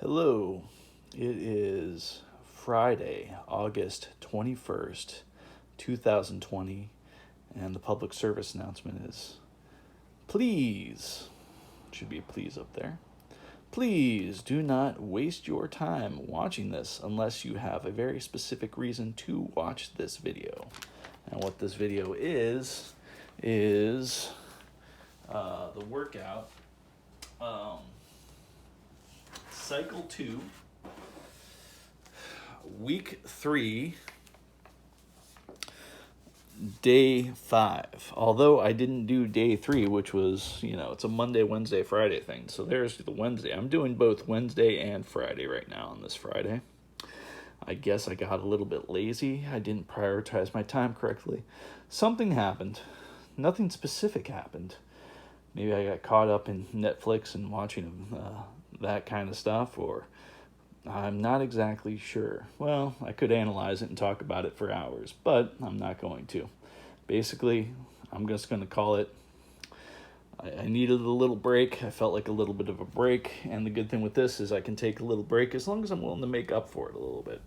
Hello, it is Friday, August 21st, 2020, and the public service announcement is please, should be a please up there. Please do not waste your time watching this unless you have a very specific reason to watch this video. And what this video is the workout. Cycle 2, week 3, day 5. Although I didn't do day 3, which was, it's a Monday, Wednesday, Friday thing. So there's the Wednesday. I'm doing both Wednesday and Friday right now on this Friday. I guess I got a little bit lazy. I didn't prioritize my time correctly. Something happened. Nothing specific happened. Maybe I got caught up in Netflix and watching that kind of stuff, or I'm not exactly sure. Well, I could analyze it and talk about it for hours, but I'm not going to. Basically, I'm just going to call it, I needed a little break. I felt like a little bit of a break, and the good thing with this is I can take a little break as long as I'm willing to make up for it a little bit.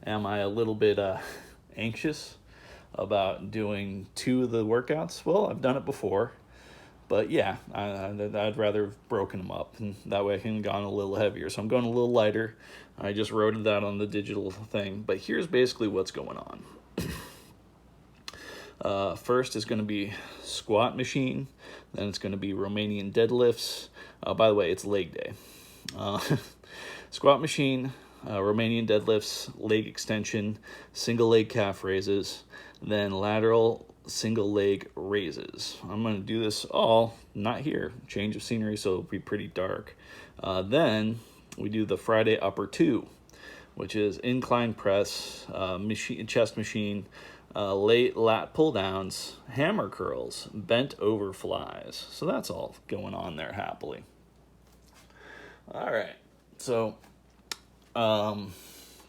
Am I a little bit anxious about doing 2 of the workouts? Well, I've done it before. But yeah, I'd rather have broken them up, and that way I can have gone a little heavier. So I'm going a little lighter. I just wrote that on the digital thing. But here's basically what's going on. First is going to be squat machine. Then it's going to be Romanian deadlifts. By the way, it's leg day. Squat machine, Romanian deadlifts, leg extension, single leg calf raises, then lateral single leg raises. I'm going to do this all, not here, change of scenery, so it'll be pretty dark. Then we do the Friday upper 2, which is incline press, chest machine, late lat pull downs, hammer curls, bent over flies. So that's all going on there happily. All right, so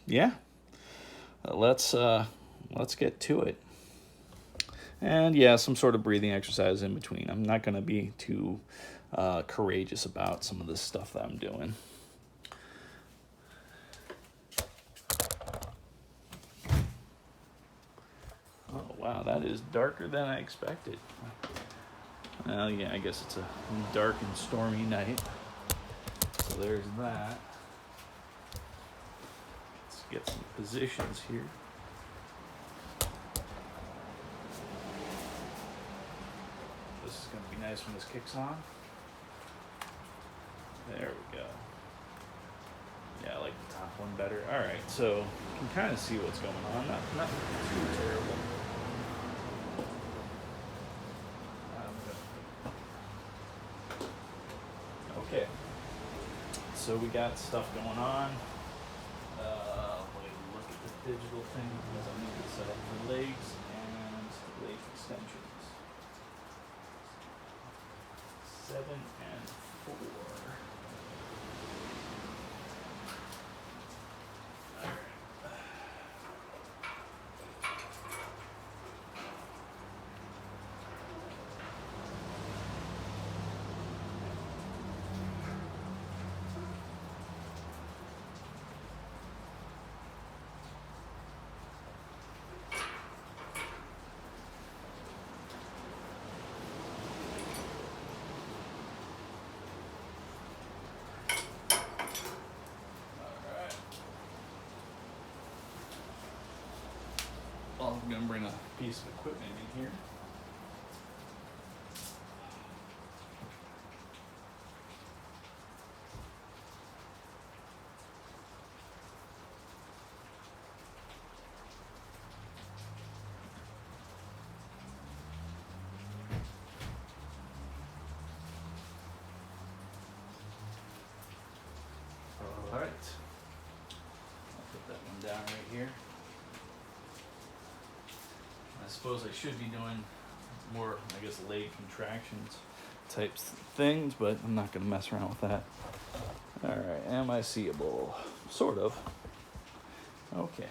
yeah, let's get to it. And yeah, some sort of breathing exercise in between. I'm not going to be too courageous about some of this stuff that I'm doing. Oh, wow, that is darker than I expected. Well, yeah, I guess it's a dark and stormy night. So there's that. Let's get some positions here. This is going to be nice when this kicks on. There we go. Yeah, I like the top one better. All right, so you can kind of see what's going on. Not too terrible. Okay, so we got stuff going on. Look at the digital thing because I need to set up the legs and leg extensions. 7 and 4. All right. I'm going to bring a piece of equipment in here. All right. I'll put that one down right here. I suppose I should be doing more, leg contractions type things, but I'm not going to mess around with that. All right, am I seeable? Sort of. Okay.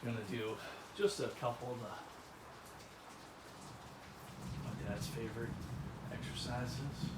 Going to do just a couple of my dad's favorite exercises.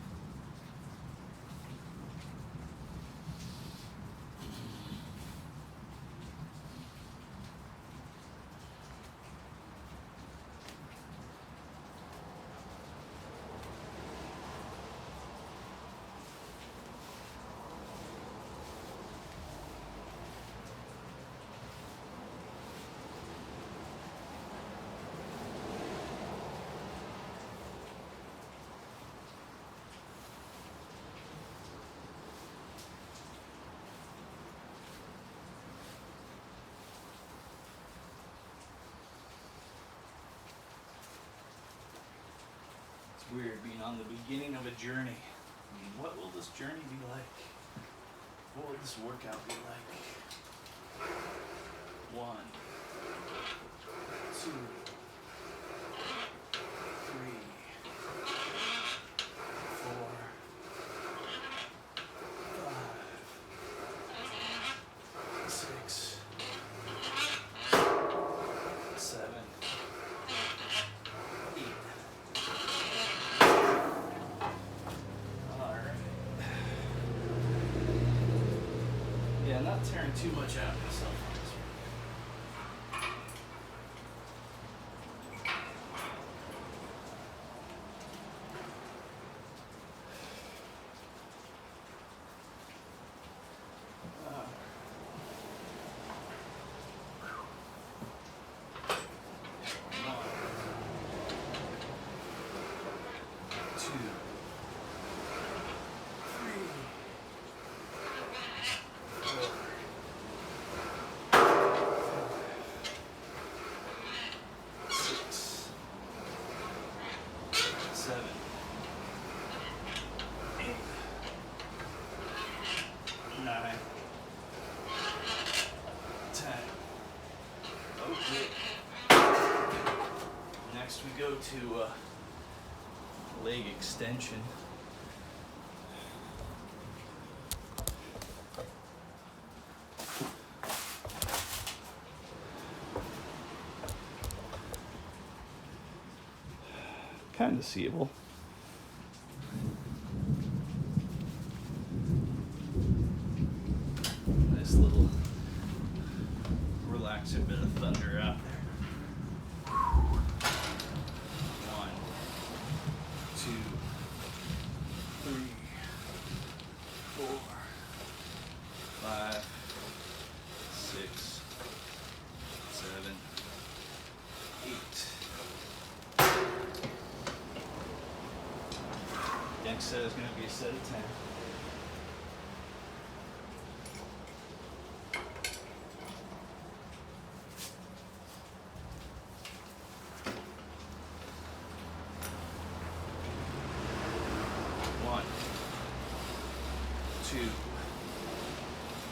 Weird being on the beginning of a journey. I mean, what will this journey be like? What will this workout be like? 1, 2, 3, 4, 5, 6, 7, 8. Alright. Yeah, not tearing too much out of myself on this one. Next we go to leg extension. Kind of seeable. Nice little relaxing bit of thunder out there. 1, 2, 3, 4, 5, 6, 7, 8. Next set is going to be a set of 10. One, 2,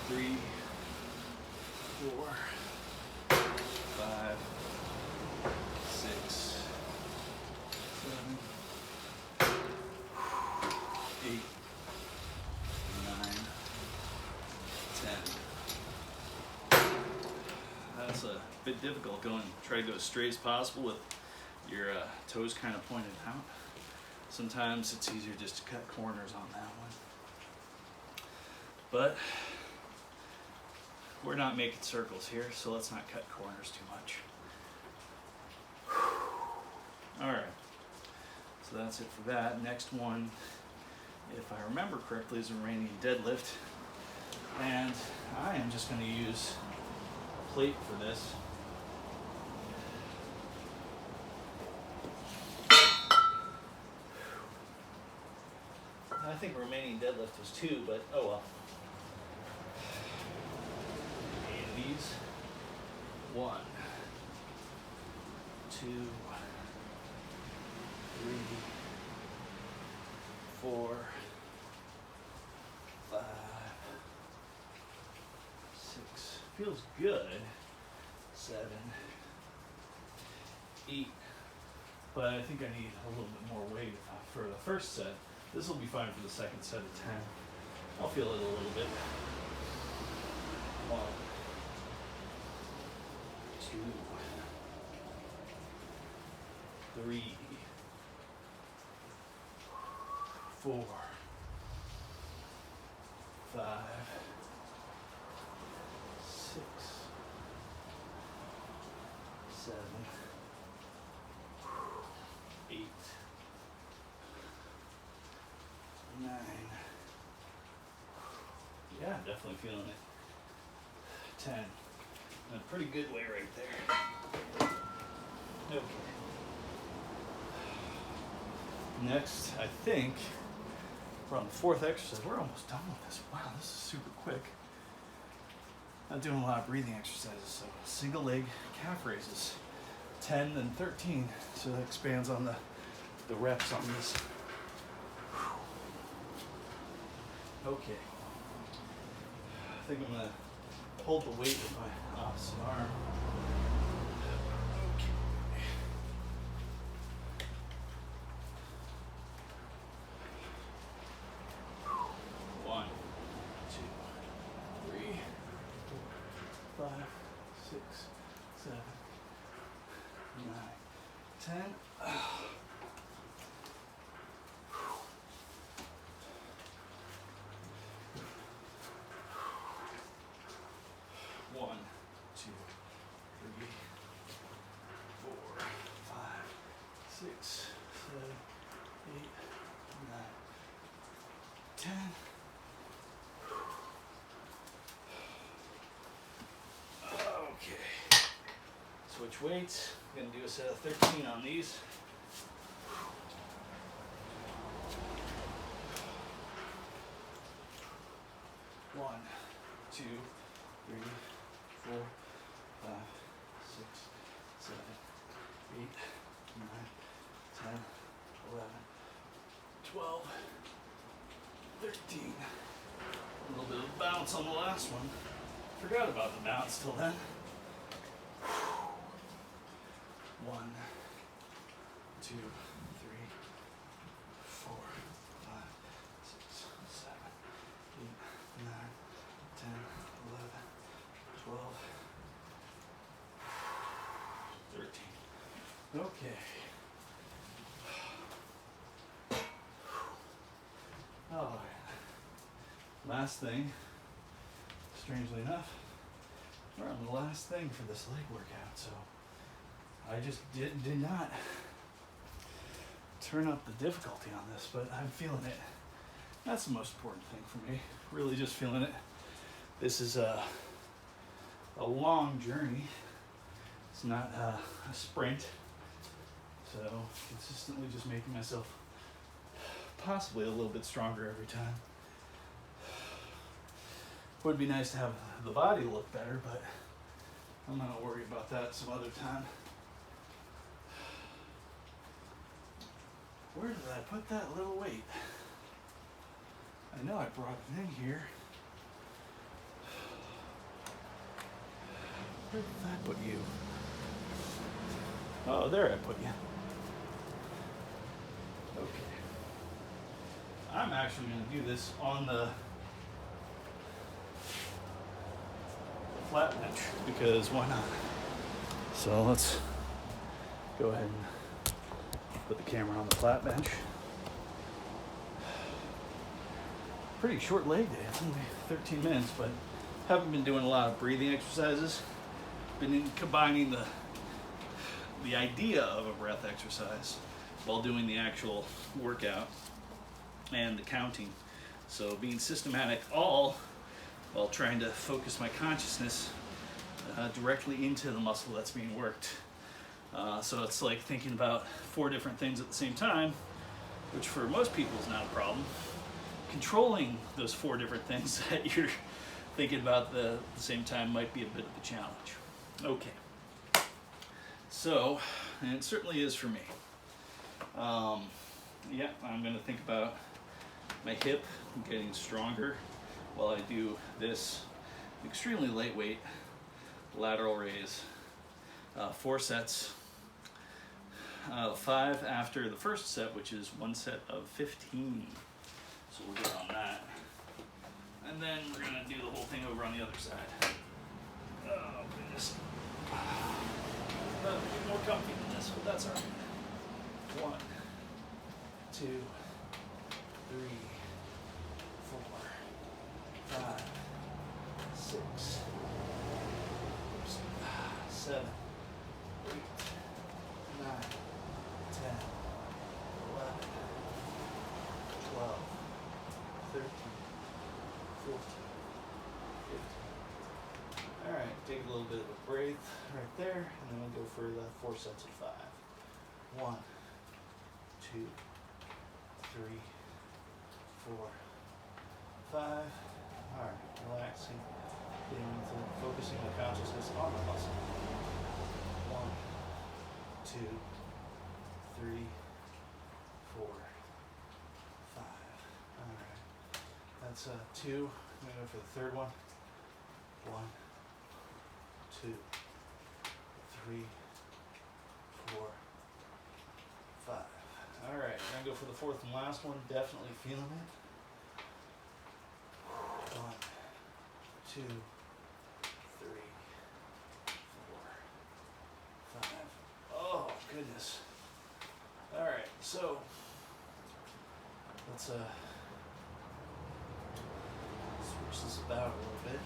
3, 4, 5, 6, 7, 8, 9, 10. That's a bit difficult going. Try to go as straight as possible with your toes kind of pointed out. Sometimes it's easier just to cut corners on that one. But we're not making circles here, so let's not cut corners too much. Alright, so that's it for that. Next one, if I remember correctly, is a Romanian deadlift. And I am just going to use a plate for this. I think Romanian deadlift was 2, but oh well. And these, 1, 2, 3, 4, 5, 6. Feels good. 7, 8. But I think I need a little bit more weight for the first set. This will be fine for the second set of 10. I'll feel it a little bit. 1, 2, 3, 4, 5, 6, 7, 8, 9. Yeah, I'm definitely feeling it. 10. A pretty good way right there. Okay. Next, I think we're on the 4th exercise. We're almost done with this. Wow, this is super quick. Not doing a lot of breathing exercises, so single leg calf raises. 10 and 13, so that expands on the the reps on this. Okay. I think I'm gonna hold the weight with my opposite arm. Okay. 1, 2, 3, 4, 5, 6, 7, 9, 10. 1, 2, 3, 4, 5, 6, 7, 8, 9, 10. Okay. Switch weights. I'm going to do a set of 13 on these. One, 2, 3, 4, 5, 6, 7, 8, 9, 10, 11, 12, 13. A little bit of bounce on the last one. Forgot about the bounce till then. 1, 2, 3, 4, 5, 6, 7, 8, 9, 10, 11, 12, 13. Okay. All right. Last thing, strangely enough, we're on the last thing for this leg workout, so I just did not turn up the difficulty on this, but I'm feeling it. That's the most important thing for me. Really just feeling it. This is a long journey. It's not a sprint. So consistently just making myself possibly a little bit stronger every time. Would be nice to have the body look better, but I'm not gonna worry about that some other time. Where did I put that little weight? I know I brought it in here. Where did I put you? Oh, there I put you. Okay. I'm actually going to do this on the flat bench because why not? So let's go ahead and put the camera on the flat bench. Pretty short leg day, it's only 13 minutes, but haven't been doing a lot of breathing exercises. Been combining the idea of a breath exercise while doing the actual workout and the counting. So being systematic all while trying to focus my consciousness directly into the muscle that's being worked. So it's like thinking about 4 different things at the same time, which for most people is not a problem. Controlling those 4 different things that you're thinking about at the same time might be a bit of a challenge. Okay. So, and it certainly is for me. Yeah, I'm going to think about my hip getting stronger while I do this extremely lightweight lateral raise. 4 sets. 5 after the first set, which is 1 set of 15. So we'll get on that. And then we're going to do the whole thing over on the other side. Oh, goodness. But a bit more comfy than this, but that's all right. 1, 2, 3, 4, 5, 6, 7, 8, 9, 10, 11, 12, 13, 14, 15. All right, take a little bit of a break right there, and then we'll go for the 4 sets of 5. 1, 2, 3, 4, 5. All right, relaxing, getting into focusing the consciousness on the muscle. 1, 2, 3, 4, 5. All right. That's 2. I'm gonna go for the third one. 1, 2, 3, 4, 5. All right, we're gonna go for the fourth and last one. Definitely feeling it. 1, 2, 3, 4, 5. Oh goodness. All right, so let's switch this about a little bit.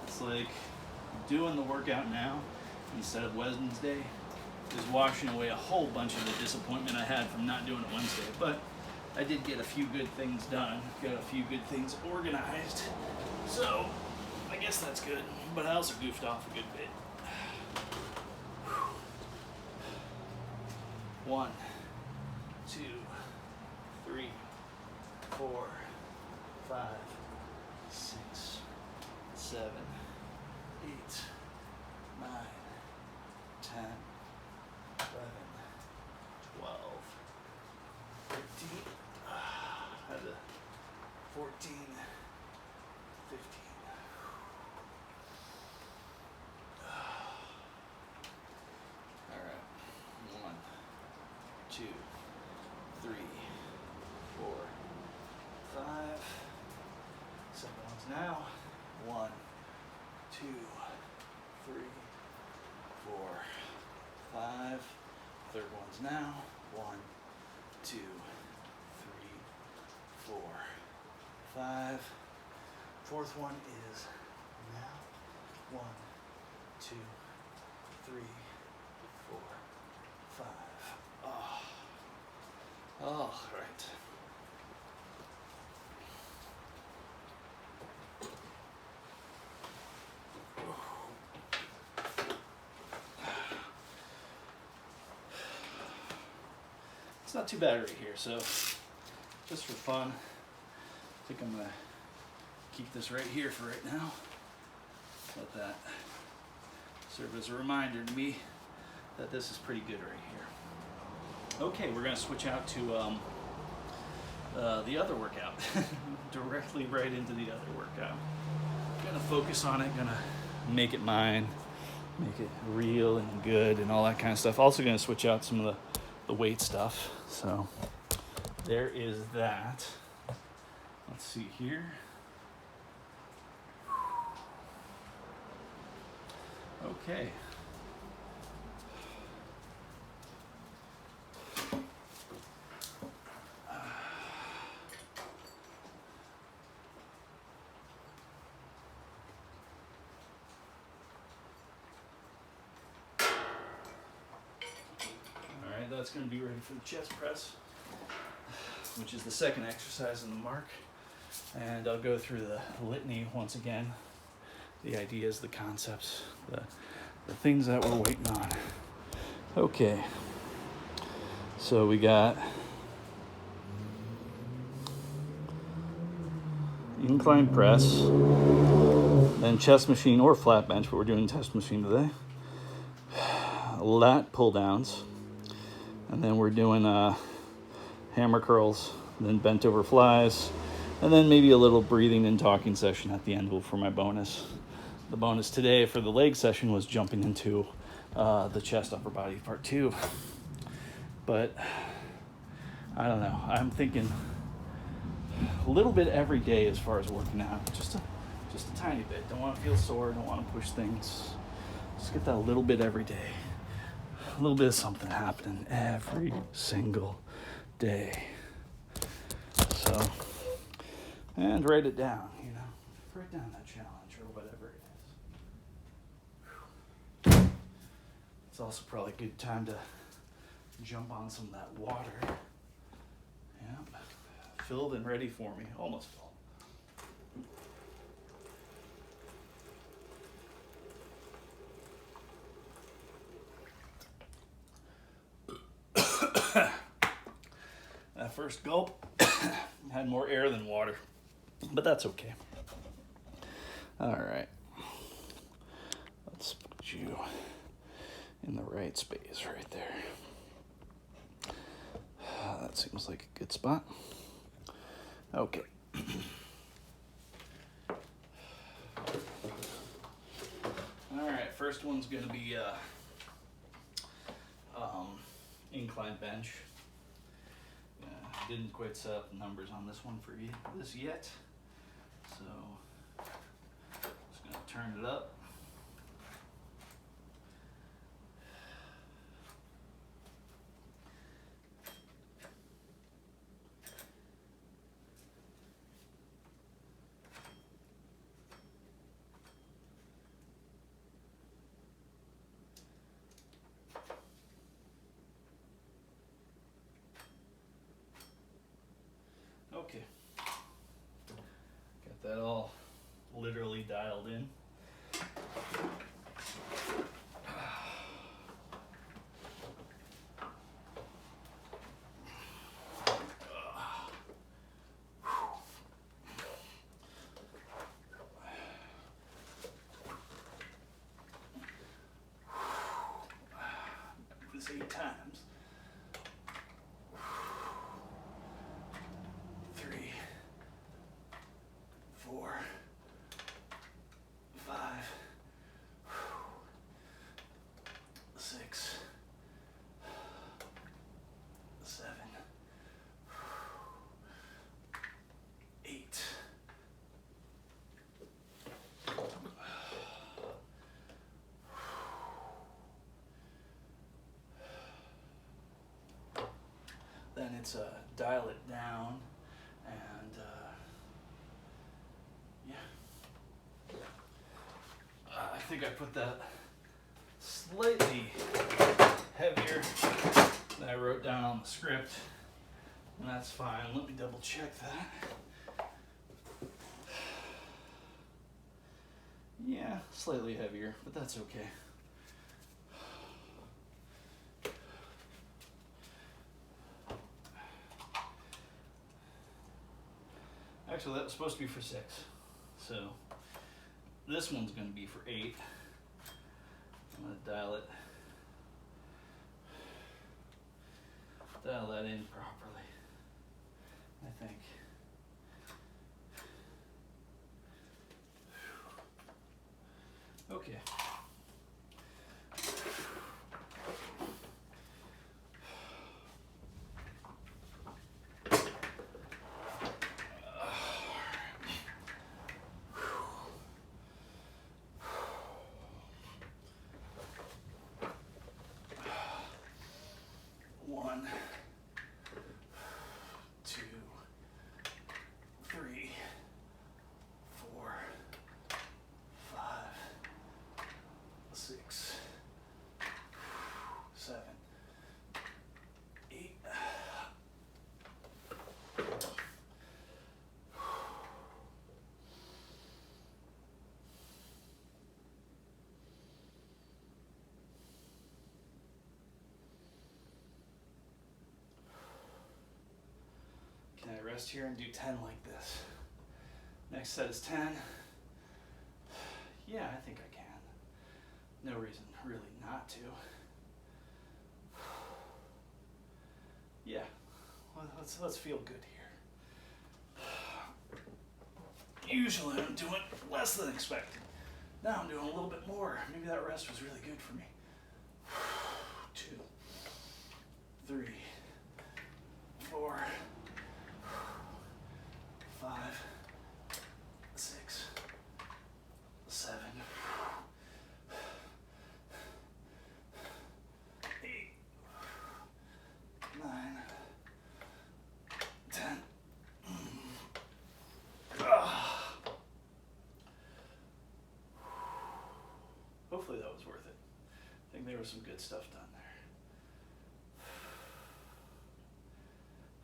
It's like doing the workout now instead of Wednesday is washing away a whole bunch of the disappointment I had from not doing it Wednesday. But I did get a few good things done, got a few good things organized. So I guess that's good. But I also goofed off a good bit. 1, 2, 3, 4, 5, 6, 7, 8, 9, 10, 11, 12, 13, had a 14, 15. All right, 1, 2, 3, 4, 5. Second one's now. 1, 2, 3, 4, 5. Third one's now. 1, 2, 3, 4, 5. Fourth one is now. 1, 2, 3, 4, 5. Oh. Oh, right. It's not too bad right here, so just for fun, I think I'm gonna keep this right here for right now. Let that serve as a reminder to me that this is pretty good right here. Okay, we're gonna switch out to the other workout. Directly right into the other workout. Gonna focus on it, gonna make it mine, make it real and good and all that kind of stuff. Also gonna switch out some of the weight stuff. So there is that. Let's see here. Okay. Alright, that's going to be ready for the chest press, which is the second exercise in the mark. And I'll go through the litany once again. The ideas, the concepts, the things that we're waiting on. Okay. So we got incline press, then chest machine or flat bench, but we're doing chest machine today. Lat pull downs, and then we're doing hammer curls, then bent over flies, and then maybe a little breathing and talking session at the end for my bonus. The bonus today for the leg session was jumping into the chest upper body part 2. But I don't know. I'm thinking a little bit every day as far as working out. Just a tiny bit. Don't want to feel sore. Don't want to push things. Just get that little bit every day. A little bit of something happening every single day. So, and write it down, you know. Write down that challenge or whatever it is. It's also probably a good time to jump on some of that water. Yep. filled and ready for me. Almost full. That first gulp had more air than water, but that's okay. All right, let's put you in the right space right there. That seems like a good spot. Okay. All right, first one's gonna be incline bench. Didn't quite set up the numbers on this one for you this yet, so just gonna turn it up. Okay, got that all literally dialed in. This 8 times. 3, 4, 5, 6, 7, 8. Then it's dial it down, and yeah. I think I put that slightly heavier than I wrote down on the script, and that's fine. Let me double check that. Yeah, slightly heavier, but that's okay. Actually, that was supposed to be for 6. So this one's going to be for 8. I'm going to dial that in properly, I think. Okay. One, 2, 3, 4, 5, 6, 7, 8. Can I rest here and do 10 like this? Next set is 10. Yeah, I think I can. No reason really not to. Yeah, well, let's feel good here. Usually I'm doing less than expected. Now I'm doing a little bit more. Maybe that rest was really good for me. 2, 3, 4, 5, 6, 7, 8, 9, 10. Hopefully that was worth it. I think there was some good stuff done there.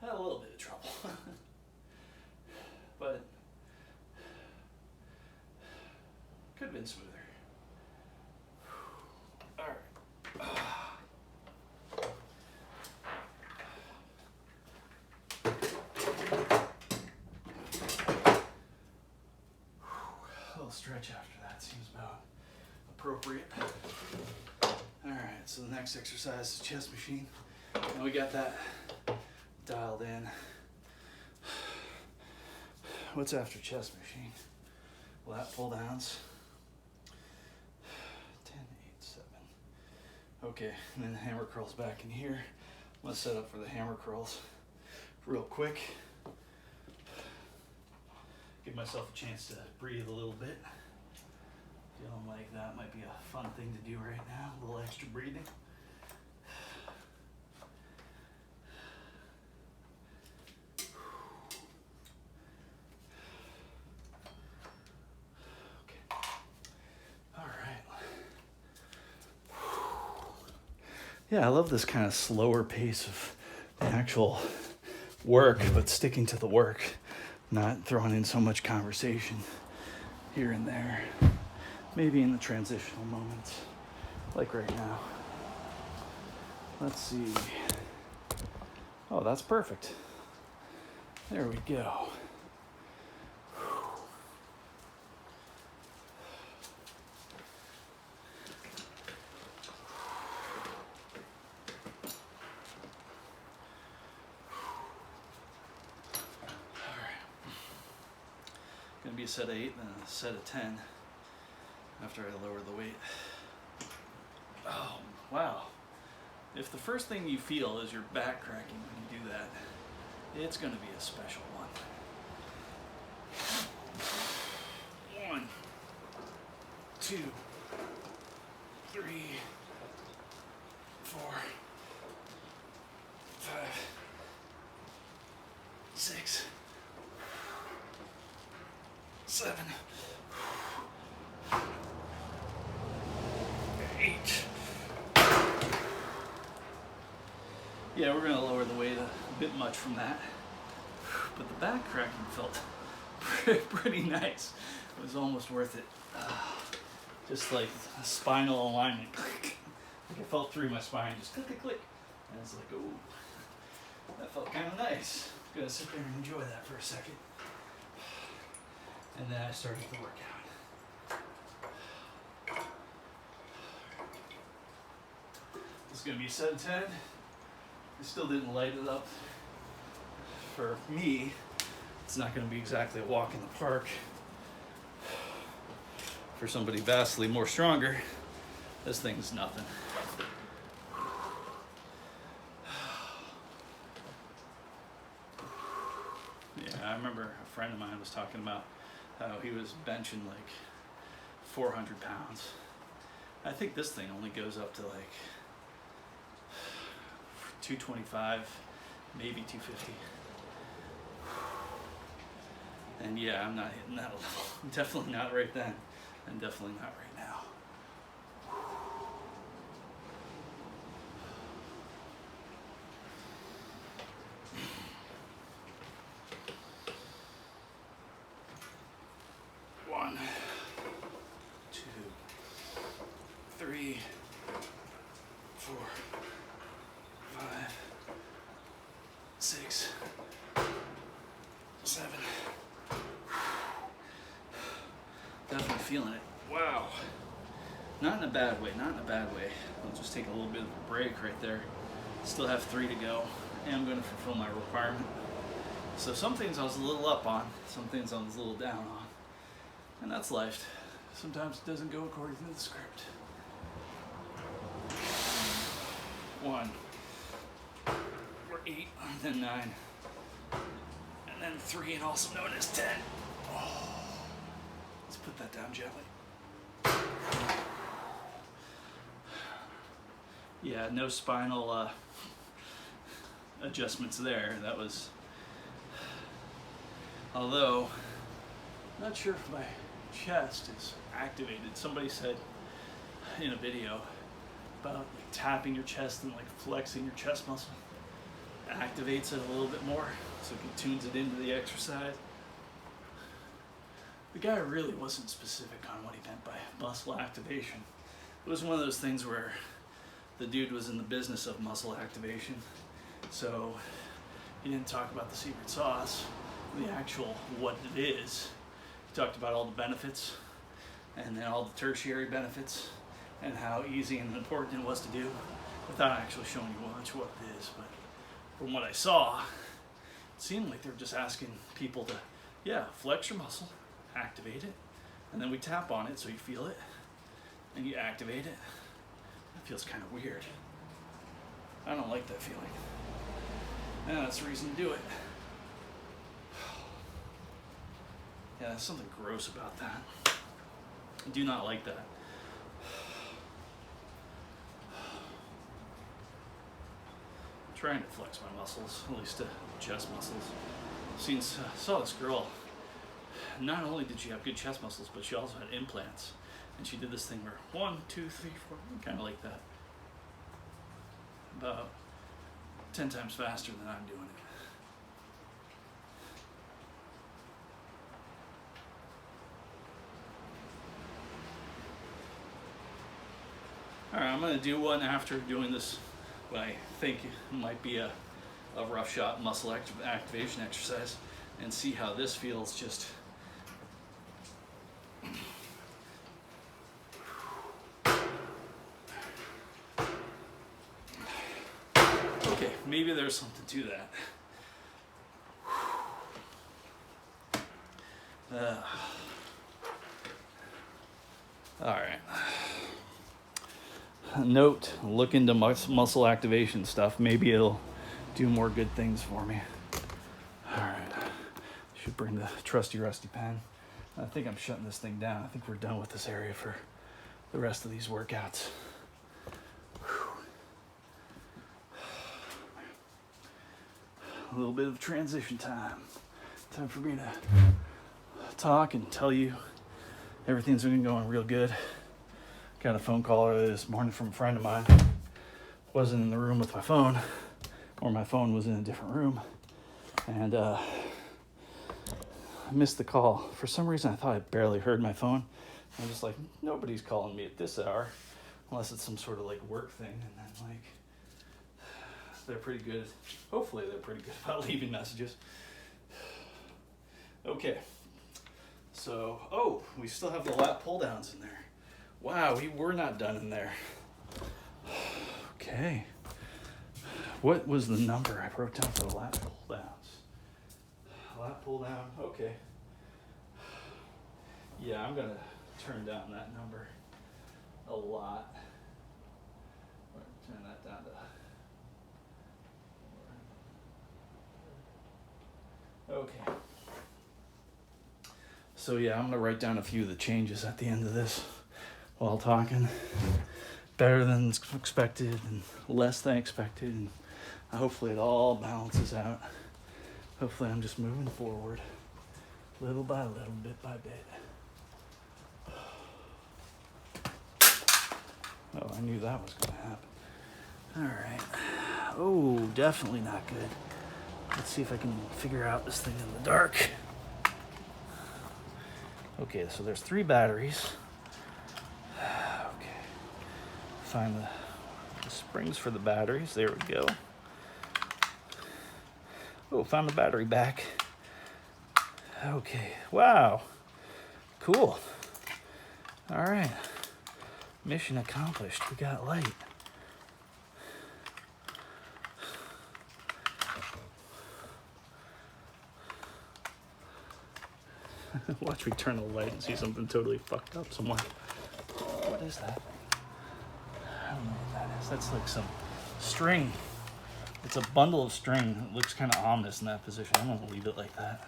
Had a little bit of trouble. been smoother. All right. A little stretch after that seems about appropriate. All right, so the next exercise is chest machine. And we got that dialed in. What's after chest machine? Lat pull downs. 10, 8, 7. Okay, and then the hammer curls back in here. I'm gonna set up for the hammer curls real quick. Give myself a chance to breathe a little bit. Feeling like that might be a fun thing to do right now, a little extra breathing. Yeah, I love this kind of slower pace of the actual work, but sticking to the work, not throwing in so much conversation here and there. Maybe in the transitional moments, like right now. Let's see. Oh, that's perfect. There we go. Gonna be a set of 8 and a set of 10 after I lower the weight. Oh, wow. If the first thing you feel is your back cracking when you do that, it's gonna be a special one. 1, 2, 3, 4, 5, 6, 7, 8. Yeah, we're gonna lower the weight a bit much from that, but the back cracking felt pretty nice. It was almost worth it. Just like a spinal alignment. Like I felt through my spine, just click, click, click. And it's like, ooh, that felt kind of nice. I'm gonna sit there and enjoy that for a second. And then I started the workout. This is gonna be a set of 10. I still didn't light it up. For me, it's not gonna be exactly a walk in the park. For somebody vastly more stronger, this thing's nothing. Yeah, I remember a friend of mine was talking about how he was benching like 400 pounds. I think this thing only goes up to like 225, maybe 250. And yeah, I'm not hitting that level. Definitely not right then, and definitely not right now. One, 2, 3, 4, 5, 6, 7. Definitely feeling it. Wow. Not in a bad way, not in a bad way. I'll just take a little bit of a break right there. Still have 3 to go, and I'm going to fulfill my requirement. So some things I was a little up on, some things I was a little down on. And that's life. Sometimes it doesn't go according to the script. 1, or 8, then 9, and then 3, and also known as 10. Oh. Let's put that down gently. Yeah, no spinal adjustments there. That was, although, not sure if my chest is activated. Somebody said in a video about like tapping your chest and like flexing your chest muscle activates it a little bit more, so it tunes it into the exercise. the guy really wasn't specific on what he meant by muscle activation. It was one of those things where the dude was in the business of muscle activation, so he didn't talk about the secret sauce, the actual what it is. He talked about all the benefits and then all the tertiary benefits and how easy and important it was to do without actually showing you much what it is. But from what I saw, it seemed like they were just asking people to, yeah, flex your muscle, activate it, and then we tap on it so you feel it, and you activate it. It feels kind of weird. I don't like that feeling. And that's the reason to do it. Yeah, there's something gross about that. I do not like that. I'm trying to flex my muscles, at least the chest muscles. Saw this girl. Not only did she have good chest muscles, but she also had implants. And she did this thing where 1, 2, 3, 4, kind of like that. About 10 times faster than I'm doing it. Alright, I'm going to do one after doing this, what I think might be a rough shot muscle activation exercise, and see how this feels. Just okay, maybe there's something to that. All right. Note, look into muscle activation stuff. Maybe it'll do more good things for me. All right. Should bring the trusty rusty pen. I think I'm shutting this thing down. I think we're done with this area for the rest of these workouts. A little bit of transition time. Time for me to talk and tell you everything's been going real good. Got a phone call earlier this morning from a friend of mine. Wasn't in the room with my phone, or my phone was in a different room, and I missed the call. For some reason, I thought I barely heard my phone. I'm just like, nobody's calling me at this hour, unless it's some sort of like work thing. And then like, they're pretty good. Hopefully, they're pretty good about leaving messages. Okay. So, we still have the lat pull downs in there. Wow, we were not done in there. Okay. What was the number I wrote down for the lat pull downs? Lat pull down, okay. Yeah, I'm going to turn down that number a lot. Turn that down to... Okay. So yeah, I'm going to write down a few of the changes at the end of this while talking. Better than expected and less than expected, and hopefully it all balances out. Hopefully I'm just moving forward little by little, bit by bit. Oh, I knew that was going to happen. All right. Oh, definitely not good. Let's see if I can figure out this thing in the dark. Okay, so there's 3 batteries. Okay. Find the springs for the batteries. There we go. Oh, found the battery back. Okay. Wow. Cool. All right. Mission accomplished. We got light. Watch me turn the light and see something totally fucked up somewhere. What is that? I don't know what that is. That's like some string. It's a bundle of string. It looks kind of ominous in that position. I'm going to leave it like that.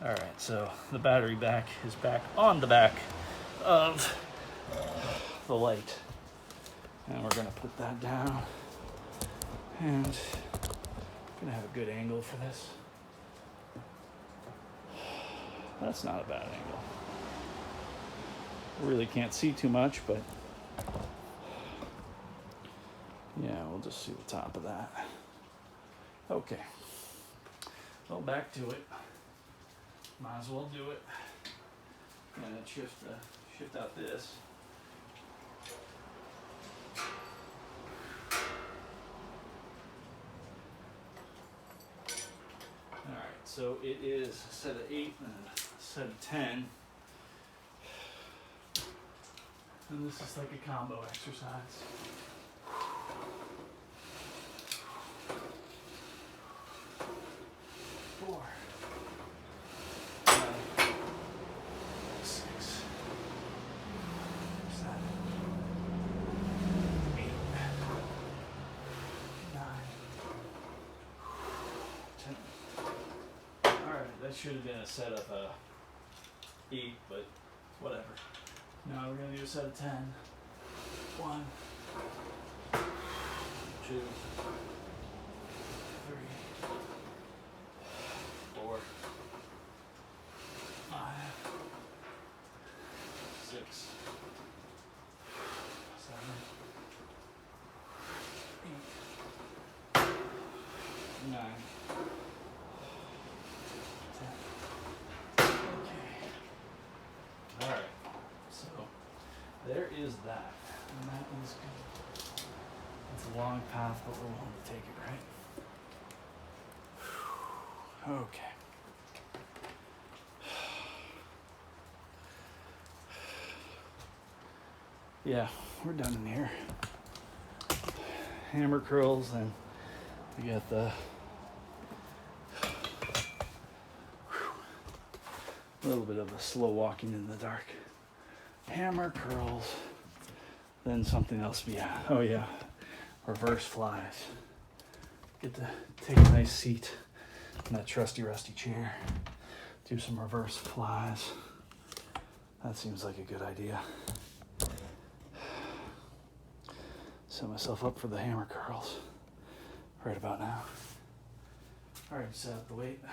All right, so the battery back is back on the back of the light. And we're going to put that down. And I'm going to have a good angle for this. That's not a bad angle. Really can't see too much, but yeah, we'll just see the top of that. Okay. Well, back to it. Might as well do it. And then shift out this. Alright, so it is a set of 8 and a set of 10. And this is like a combo exercise. 4, 5, 6, 7, 8, 9, 10. Alright, that should have been a set of 8, but whatever. Now we're going to do a set of 10. 1, 2, 3, 4, 5, 6, 7, 8, 9, 10. Okay. Alright. So there is that. And that is good. It's a long path, but we're willing to take it, right? Okay. Yeah, we're done in here. Hammer curls, and we got the a little bit of a slow walking in the dark. Hammer curls, then something else. Yeah, oh yeah, reverse flies. Get to take a nice seat in that trusty rusty chair. Do some reverse flies. That seems like a good idea. Set myself up for the hammer curls right about now. All right, set up the weight. There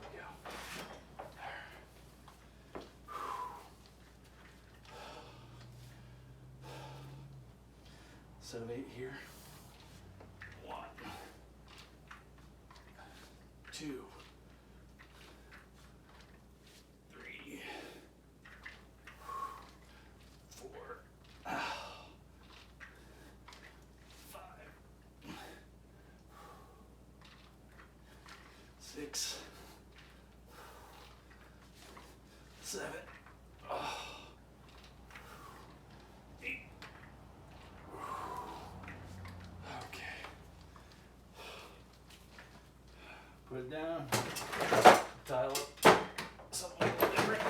we go. Set of 8 here. 1, 2, 3, 4, 5, 6, 7, 8. Okay. Put it down. Dial up something a little different.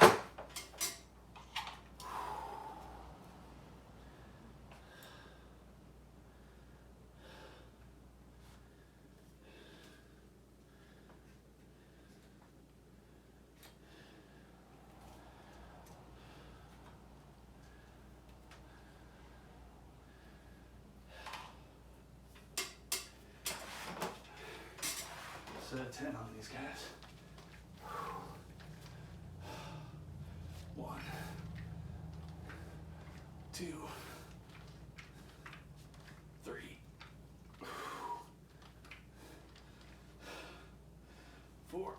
Set of 10 on these guys. 1, 2, 3, 4,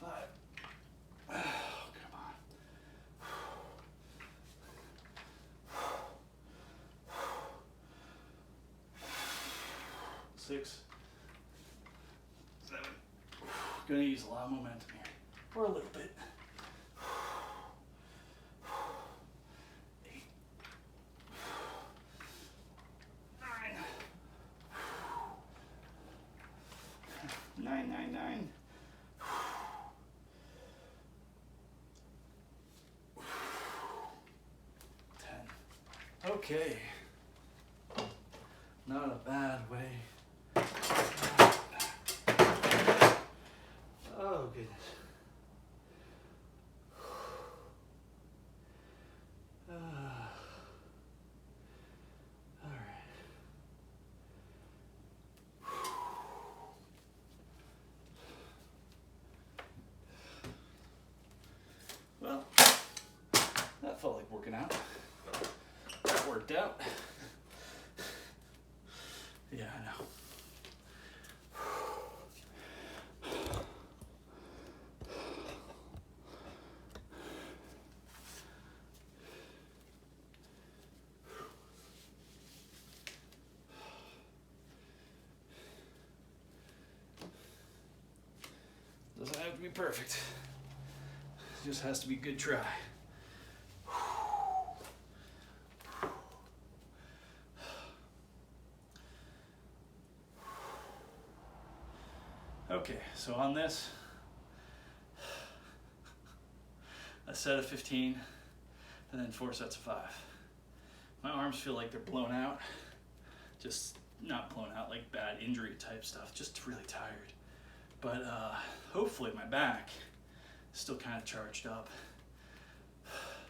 5. Oh, come on. 6, 7. Gonna use a lot of momentum here. For a little bit. 8, 9, 9, 9, 9. 10. Okay. Not a bad way. Oh, goodness. All right. that felt like working out. That worked out. Yeah, I know. Doesn't have to be perfect. It just has to be a good try. Okay, so on this, a set of 15, and then 4 sets of 5. My arms feel like they're blown out. Just not blown out like bad injury type stuff, just really tired. But hopefully my back is still kind of charged up.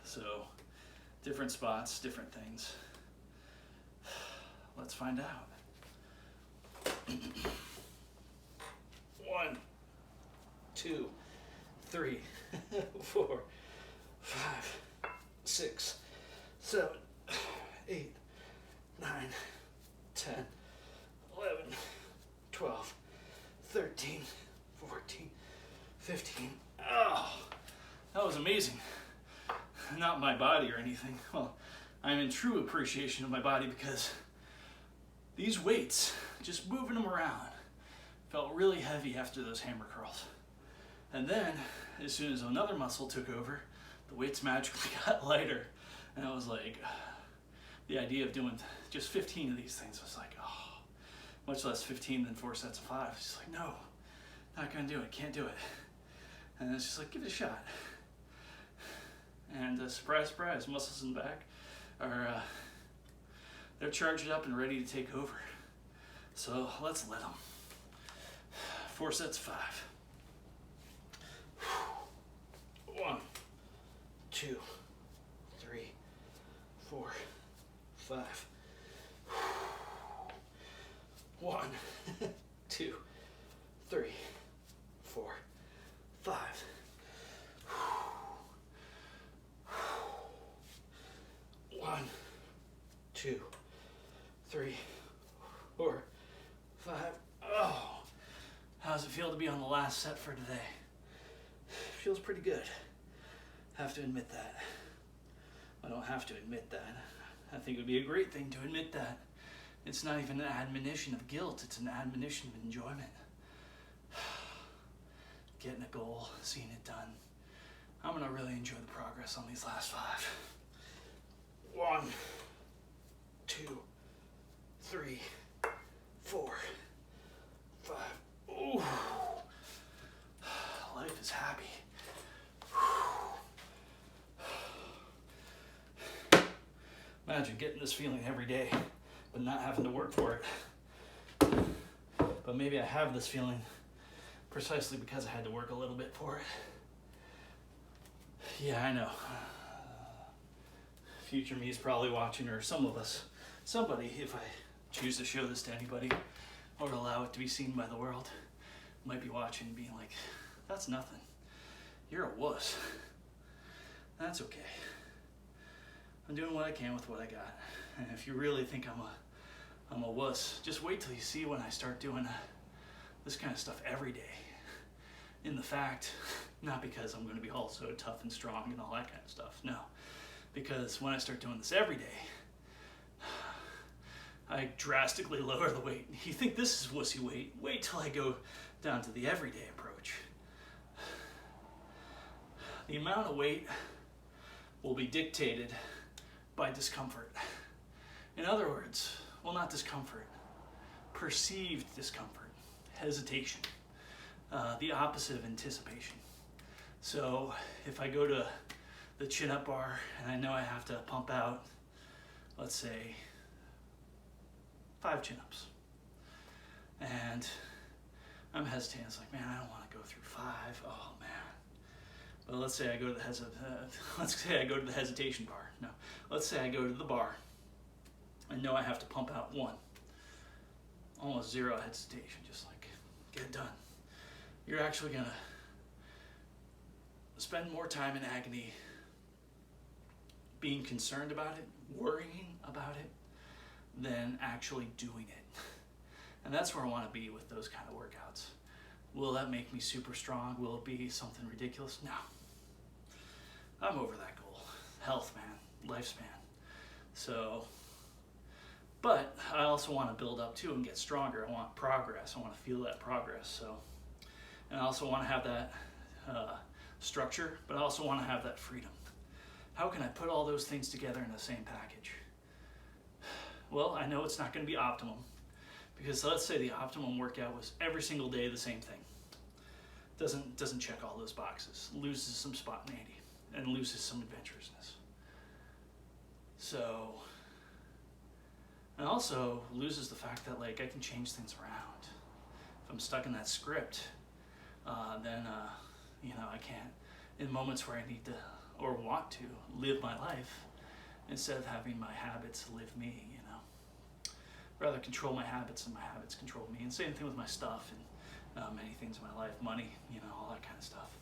So different spots, different things. Let's find out. 1, 2, 3, 4, 5, 6, 7, 8, 9, 10, 11, 12, 13, 14, 15. Oh, that was amazing. Not my body or anything. Well, I'm in true appreciation of my body because these weights, just moving them around, felt really heavy after those hammer curls. And then, as soon as another muscle took over, the weights magically got lighter. And I was like, the idea of doing just 15 of these things was like, oh, much less 15 than 4 sets of 5. It's just like, no, not gonna do it, can't do it. And it's just like, give it a shot. And surprise, surprise, muscles in the back are, they're charged up and ready to take over. So let's let them. 4 sets of 5. 1, 2, 3, 4, 5. 1, 2, 3, 4, 5. 1, 2, 3, 4, 5. Oh, how does it feel to be on the last set for today? Feels pretty good. Have to admit that. I don't have to admit that. I think it would be a great thing to admit that. It's not even an admonition of guilt, it's an admonition of enjoyment. Getting a goal, seeing it done. I'm gonna really enjoy the progress on these last 5. 1, 2, 3, 4, 5. Ooh. Life is happy. Imagine getting this feeling every day, but not having to work for it. But maybe I have this feeling precisely because I had to work a little bit for it. Yeah, I know. Future me is probably watching, or some of us, somebody, if I choose to show this to anybody, or allow it to be seen by the world, might be watching and being like, that's nothing. You're a wuss. That's okay. I'm doing what I can with what I got. And if you really think I'm a wuss, just wait till you see when I start doing this kind of stuff every day. In the fact, not because I'm going to be all so tough and strong and all that kind of stuff, no. Because when I start doing this every day, I drastically lower the weight. You think this is wussy weight? Wait till I go down to the everyday approach. The amount of weight will be dictated by discomfort. In other words, well, not discomfort, perceived discomfort, hesitation, the opposite of anticipation. So if I go to the chin-up bar and I know I have to pump out, let's say, 5 chin-ups, and I'm hesitating. It's like, man, I don't want to go through 5. Oh man. But let's say I go to the hesitation bar. No, let's say I go to the bar. I know I have to pump out 1. Almost 0 hesitation. Just like, get it done. You're actually gonna spend more time in agony being concerned about it, worrying about it, than actually doing it. And that's where I want to be with those kind of workouts. Will that make me super strong? Will it be something ridiculous? No. I'm over that goal. Health, man. Lifespan. So, but I also want to build up too and get stronger. I want progress. I want to feel that progress. So, and I also want to have that structure, but I also want to have that freedom. How can I put all those things together in the same package? Well, I know it's not going to be optimum, because let's say the optimum workout was every single day the same thing. Doesn't check all those boxes. Loses some spontaneity and loses some adventurousness. So, and also loses the fact that like I can change things around. If I'm stuck in that script, then I can't. In moments where I need to or want to live my life, instead of having my habits live me, rather control my habits than my habits control me. And same thing with my stuff and many things in my life, money, all that kind of stuff.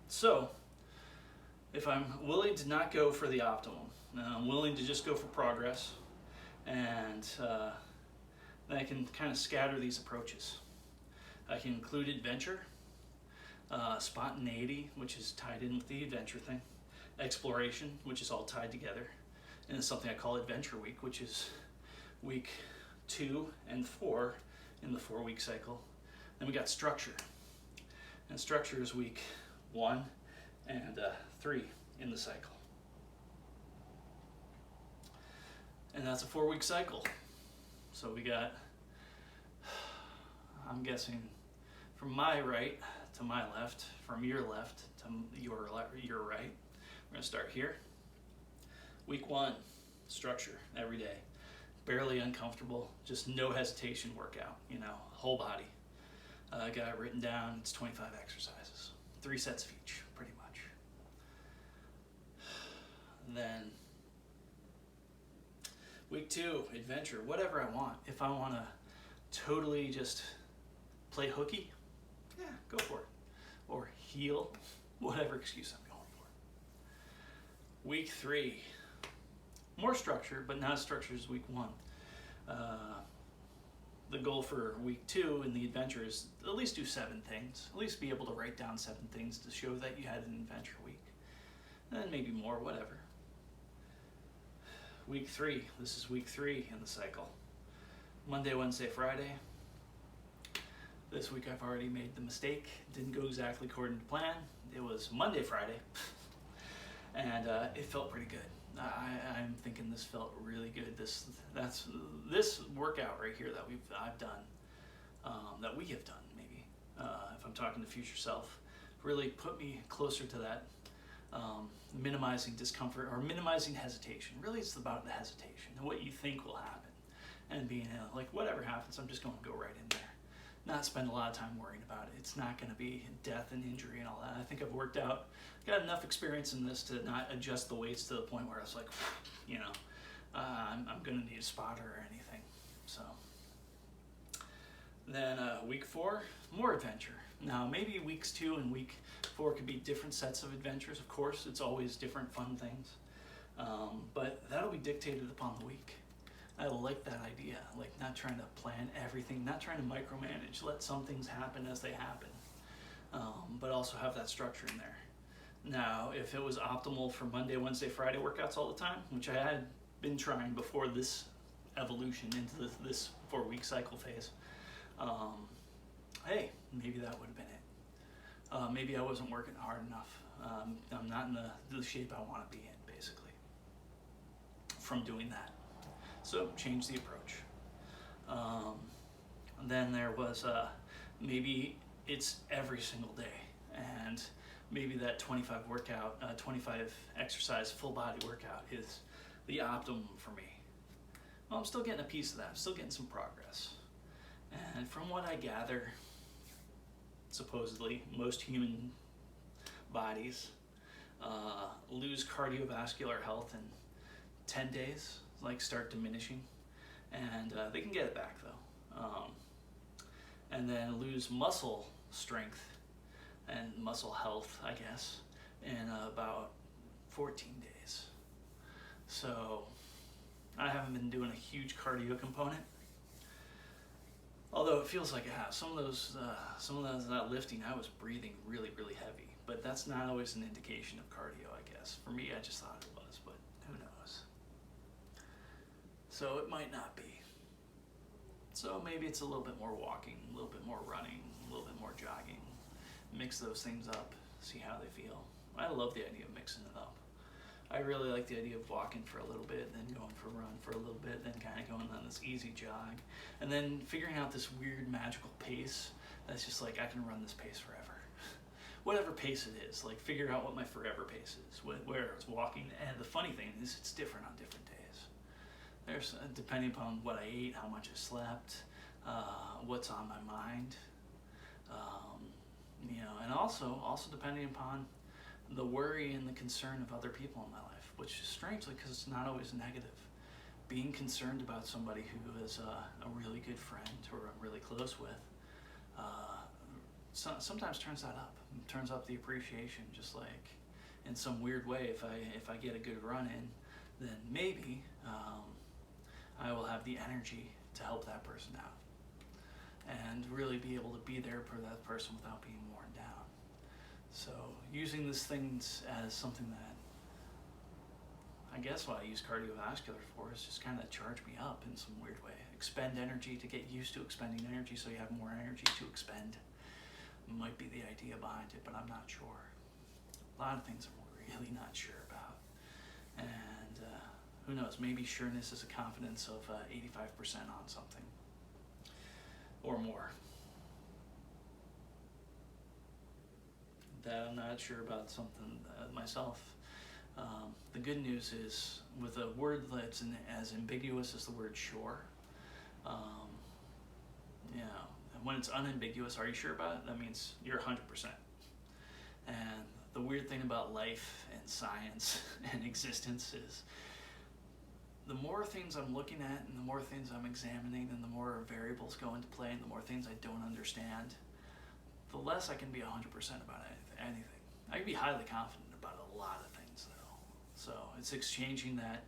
So, if I'm willing to not go for the optimum, and I'm willing to just go for progress, and then I can kind of scatter these approaches. I can include adventure, spontaneity, which is tied in with the adventure thing, exploration, which is all tied together, and it's something I call Adventure Week, which is week 2 and 4 in the 4-week cycle. Then we got structure, and structure is week 1 and 3 in the cycle. And that's a 4-week cycle. So we got, I'm guessing, from my right to my left, from your left to your right. We're gonna start here. Week 1, structure every day. Barely uncomfortable, just no hesitation workout, whole body. I got it written down, it's 25 exercises, 3 sets of each, pretty much. And then week 2, adventure, whatever I want. If I want to totally just play hooky, yeah, go for it. Or heal, whatever excuse I'm going for. Week 3, more structure, but not as structured as week 1. The goal for week 2 in the adventure is at least do 7 things. At least be able to write down 7 things to show that you had an adventure week. And then maybe more, whatever. Week 3, this is week 3 in the cycle. Monday, Wednesday, Friday. This week I've already made the mistake. Didn't go exactly according to plan. It was Monday, Friday. And it felt pretty good. I'm thinking this felt really good. This workout right here that I've done, that we have done maybe, if I'm talking to future self, really put me closer to that minimizing discomfort or minimizing hesitation. Really, it's about the hesitation and what you think will happen, and being like whatever happens, I'm just going to go right in there. Not spend a lot of time worrying about it. It's not going to be death and injury and all that. I think I've got enough experience in this to not adjust the weights to the point where it's like, I'm going to need a spotter or anything. So then week 4, more adventure. Now maybe weeks 2 and week 4 could be different sets of adventures. Of course, it's always different fun things, but that'll be dictated upon the week. I like that idea, like not trying to plan everything, not trying to micromanage, let some things happen as they happen, but also have that structure in there. Now, if it was optimal for Monday, Wednesday, Friday workouts all the time, which I had been trying before this evolution into this 4-week cycle phase, hey, maybe that would have been it. Maybe I wasn't working hard enough. I'm not in the shape I want to be in, basically, from doing that. So change the approach. Then there was maybe it's every single day, and maybe that 25 exercise full body workout is the optimum for me. Well, I'm still getting a piece of that. I'm still getting some progress. And from what I gather, supposedly most human bodies lose cardiovascular health in 10 days, like start diminishing, and they can get it back though, and then lose muscle strength and muscle health, I guess, in about 14 days. So I haven't been doing a huge cardio component, although it feels like I have. Some of that lifting, I was breathing really, really heavy, but that's not always an indication of cardio, I guess. For me, I just thought it was, but who knows? So it might not be. So maybe it's a little bit more walking, a little bit more running, a little bit more jogging. Mix those things up, see how they feel. I love the idea of mixing it up. I really like the idea of walking for a little bit, then going for a run for a little bit, then kind of going on this easy jog, and then figuring out this weird magical pace that's just like, I can run this pace forever. Whatever pace it is, like figure out what my forever pace is, where it's walking. And the funny thing is, it's different on different days. There's, depending upon what I ate, how much I slept, what's on my mind, and also depending upon the worry and the concern of other people in my life, which is strangely, because it's not always negative. Being concerned about somebody who is a really good friend or I'm really close with, sometimes turns that up. Turns up the appreciation, just like in some weird way. If I get a good run in, then maybe I will have the energy to help that person out and really be able to be there for that person without being worn down. So using these things as something that, I guess what I use cardiovascular for is just kind of charge me up in some weird way. Expend energy to get used to expending energy so you have more energy to expend. Might be the idea behind it, but I'm not sure. A lot of things I'm really not sure about. And who knows, maybe sureness is a confidence of 85% on something or more. That I'm not sure about something myself. The good news is, with a word that's as ambiguous as the word sure, when it's unambiguous, are you sure about it? That means you're 100%. And the weird thing about life and science and existence is, the more things I'm looking at and the more things I'm examining and the more variables go into play and the more things I don't understand, the less I can be 100% about anything. I can be highly confident about a lot of things, though. So it's exchanging that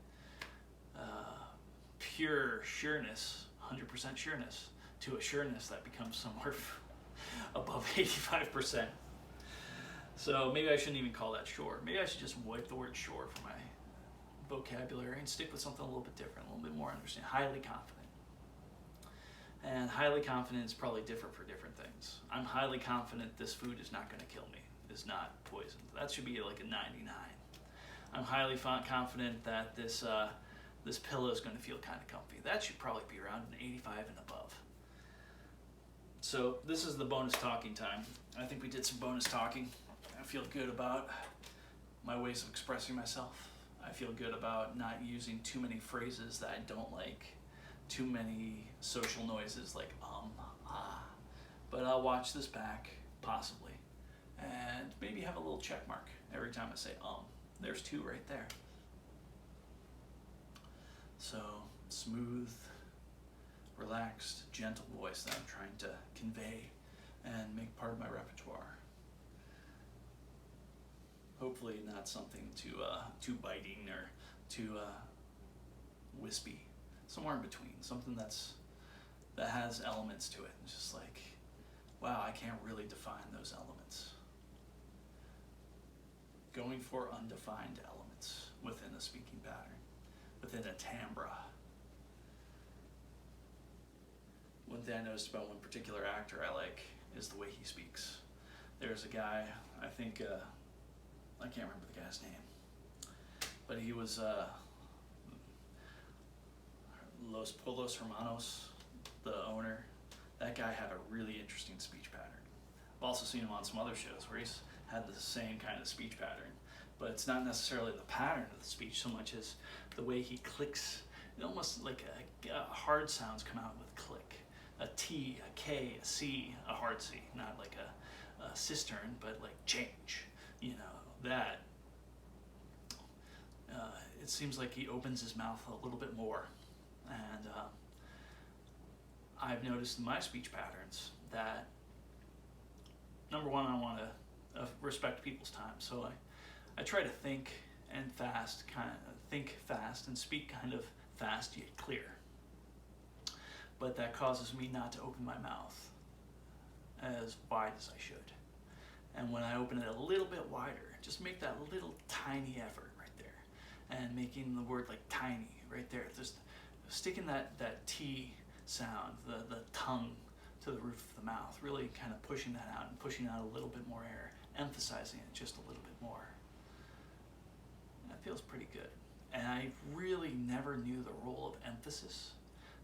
pure sureness, 100% sureness, to a sureness that becomes somewhere above 85%. So maybe I shouldn't even call that sure. Maybe I should just wipe the word sure from my vocabulary and stick with something a little bit different, a little bit more understanding. Highly confident. And highly confident is probably different for different things. I'm highly confident this food is not going to kill me, is not poisoned. That should be like a 99. I'm highly confident that this pillow is going to feel kind of comfy. That should probably be around an 85 and above. So this is the bonus talking time. I think we did some bonus talking. I feel good about my ways of expressing myself. I feel good about not using too many phrases that I don't like, too many social noises like but I'll watch this back, possibly, and maybe have a little check mark every time I say There's 2 right there. So, smooth, relaxed, gentle voice that I'm trying to convey and make part of my repertoire. Hopefully not something too biting or too wispy. Somewhere in between, something that has elements to it. It's just like, wow, I can't really define those elements. Going for undefined elements within a speaking pattern, within a timbre. One thing I noticed about one particular actor I like is the way he speaks. There's a guy, I think, I can't remember the guy's name, but he was Los Polos Hermanos, the owner. That guy had a really interesting speech pattern. I've also seen him on some other shows where he's had the same kind of speech pattern, but it's not necessarily the pattern of the speech so much as the way he clicks. It almost like hard sounds come out with click. A T, a K, a C, a hard C, not like a cistern, but like change. That. It seems like he opens his mouth a little bit more. And I've noticed in my speech patterns that, number one, I want to respect people's time. So I try to think fast and speak kind of fast yet clear. But that causes me not to open my mouth as wide as I should. And when I open it a little bit wider, just make that little tiny effort right there. And making the word like tiny right there. Just sticking that T sound, the tongue to the roof of the mouth, really kind of pushing that out and pushing out a little bit more air, emphasizing it just a little bit more. That feels pretty good. And I really never knew the role of emphasis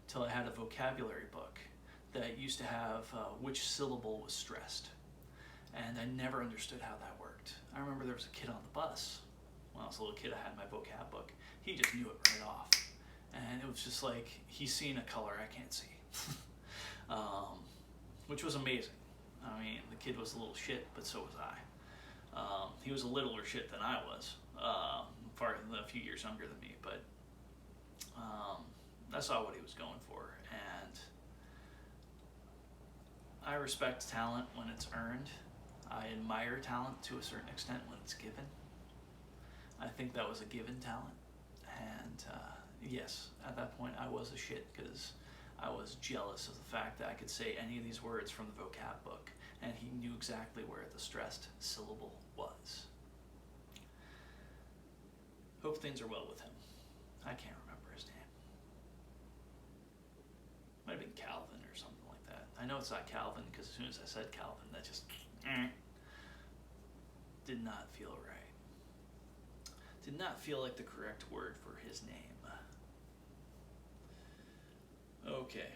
till I had a vocabulary book that used to have which syllable was stressed. And I never understood how that worked. I remember there was a kid on the bus. When I was a little kid, I had my vocab book. He just knew it right off. And it was just like, he's seeing a color I can't see. Which was amazing. I mean, the kid was a little shit, but so was I. He was a littler shit than I was, a few years younger than me, but I saw what he was going for. And I respect talent when it's earned. I admire talent to a certain extent when it's given. I think that was a given talent. And yes, at that point I was a shit because I was jealous of the fact that I could say any of these words from the vocab book and he knew exactly where the stressed syllable was. Hope things are well with him. I can't remember his name. Might have been Calvin or something like that. I know it's not Calvin because as soon as I said Calvin, that just did not feel right. Did not feel like the correct word for his name. Okay,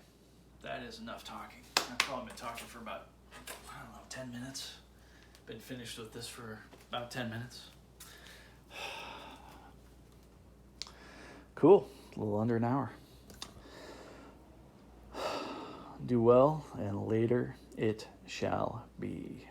that is enough talking. I've probably been talking for about, 10 minutes. Been finished with this for about 10 minutes. Cool. A little under an hour. Do well, and later it shall be.